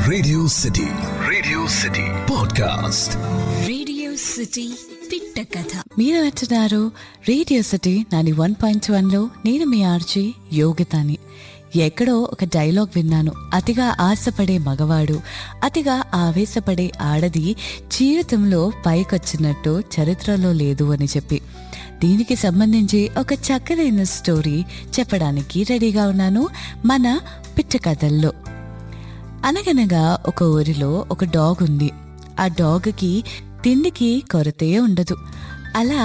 Radio City podcast. Radio city పిట్ట కథ. మీరు వింటున్నారు రేడియో సిటీ 91.1లో. నేను మీ ఆర్జీ యోగితాని. ఎక్కడో ఒక డైలాగ్ విన్నాను, అతిగా ఆశపడే మగవాడు, అతిగా ఆవేశపడే ఆడది జీవితంలో పైకొచ్చినట్టు చరిత్రలో లేదు అని చెప్పి. దీనికి సంబంధించి ఒక చక్కనైన స్టోరీ చెప్పడానికి రెడీగా ఉన్నాను మన పిట్ట కథల్లో. అనగనగా ఒక ఊరిలో ఒక డాగ్ ఉంది. ఆ డాగ్కి తిండికి కొరతే ఉండదు. అలా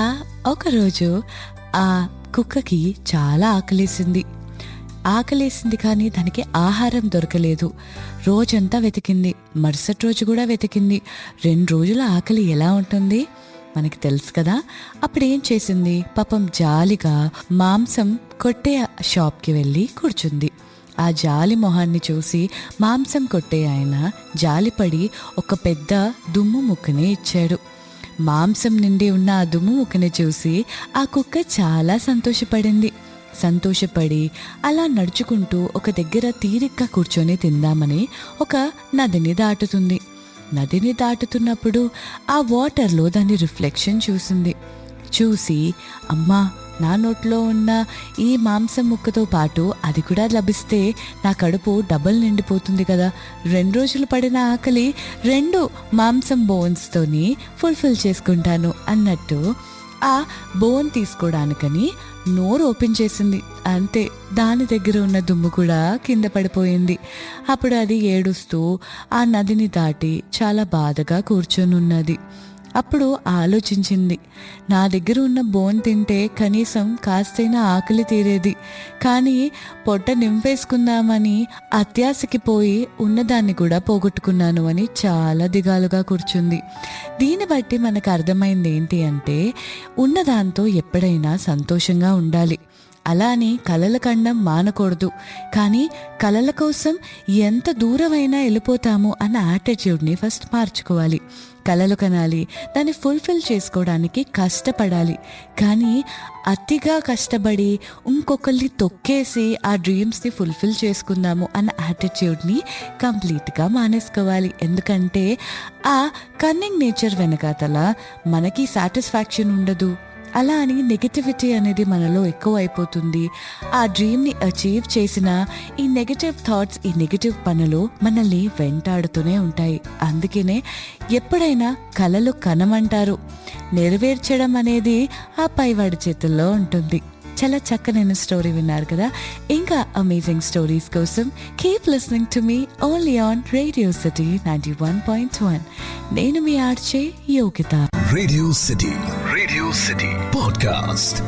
ఒకరోజు ఆ కుక్కకి చాలా ఆకలేసింది కానీ దానికి ఆహారం దొరకలేదు. రోజంతా వెతికింది, మరుసటి రోజు కూడా వెతికింది. 2 రోజుల ఆకలి ఎలా ఉంటుంది మనకి తెలుసు కదా. అప్పుడేం చేసింది, పాపం జాలిగా మాంసం కొట్టే షాప్కి వెళ్ళి కూర్చుంది. ఆ జాలి మొహాన్ని చూసి మాంసం కొట్టే ఆయన జాలిపడి ఒక పెద్ద దుమ్ము ముక్కనే ఇచ్చాడు. మాంసం నిండి ఉన్న ఆ దుమ్ము ముక్కని చూసి ఆ కుక్క చాలా సంతోషపడి అలా నడుచుకుంటూ ఒక దగ్గర తీరిగ్గా కూర్చొని తిందామని ఒక నదిని దాటుతుంది. నదిని దాటుతున్నప్పుడు ఆ వాటర్లో దాని రిఫ్లెక్షన్ చూసి అమ్మా, నా నోట్లో ఉన్న ఈ మాంసం ముక్కతో పాటు అది కూడా లభిస్తే నా కడుపు డబల్ నిండిపోతుంది కదా. 2 రోజులు పడిన ఆకలి 2 మాంసం బోన్స్తోని ఫుల్ఫిల్ చేసుకుంటాను అన్నట్టు ఆ బోన్ తీసుకోవడానికని నోరు ఓపెన్ చేసింది. అంతే, దాని దగ్గర ఉన్న దుమ్ము కూడా కింద పడిపోయింది. అప్పుడు అది ఏడుస్తూ ఆ నదిని దాటి చాలా బాధగా కూర్చొని ఉన్నది. అప్పుడు ఆలోచించింది, నా దగ్గర ఉన్న బోన్ తింటే కనీసం కాస్తైనా ఆకలి తీరేది, కానీ పొట్ట నింపేసుకుందామని అత్యాశకి పోయి ఉన్నదాన్ని కూడా పోగొట్టుకున్నాను అని చాలా దిగాలుగా కూర్చుంది. దీన్ని బట్టి మనకు అర్థమైంది ఏంటి అంటే, ఉన్నదాంతో ఎప్పుడైనా సంతోషంగా ఉండాలి. అలా అని కలల కండం మానకూడదు, కానీ కలల కోసం ఎంత దూరమైనా వెళ్ళిపోతాము అన్న యాటిట్యూడ్ని ఫస్ట్ మార్చుకోవాలి. కలలు కనాలి, దాన్ని ఫుల్ఫిల్ చేసుకోవడానికి కష్టపడాలి, కానీ అతిగా కష్టపడి ఇంకొకరిని తొక్కేసి ఆ డ్రీమ్స్ని ఫుల్ఫిల్ చేసుకుందాము అన్న యాటిట్యూడ్ని కంప్లీట్గా మానేసుకోవాలి. ఎందుకంటే ఆ కన్నింగ్ నేచర్ వెనకాతల మనకి సాటిస్ఫాక్షన్ ఉండదు. అలా అని నెగటివిటీ అనేది మనలో ఎక్కువ అయిపోతుంది. ఆ డ్రీమ్ని అచీవ్ చేసిన ఈ నెగటివ్ థాట్స్, ఈ నెగటివ్ పనులు మనల్ని వెంటాడుతూనే ఉంటాయి. అందుకనే ఎప్పుడైనా కలలు కనమంటారు, నెరవేర్చడం అనేది ఆ పైవాడి చేతుల్లో ఉంటుంది. చాలా చక్కనైన స్టోరీ విన్నారు కదా. ఇంకా అమేజింగ్ స్టోరీస్ కోసం keep listening to me only on Radio City 91.1. నేను మీ RJ Yogitha. Radio City podcast.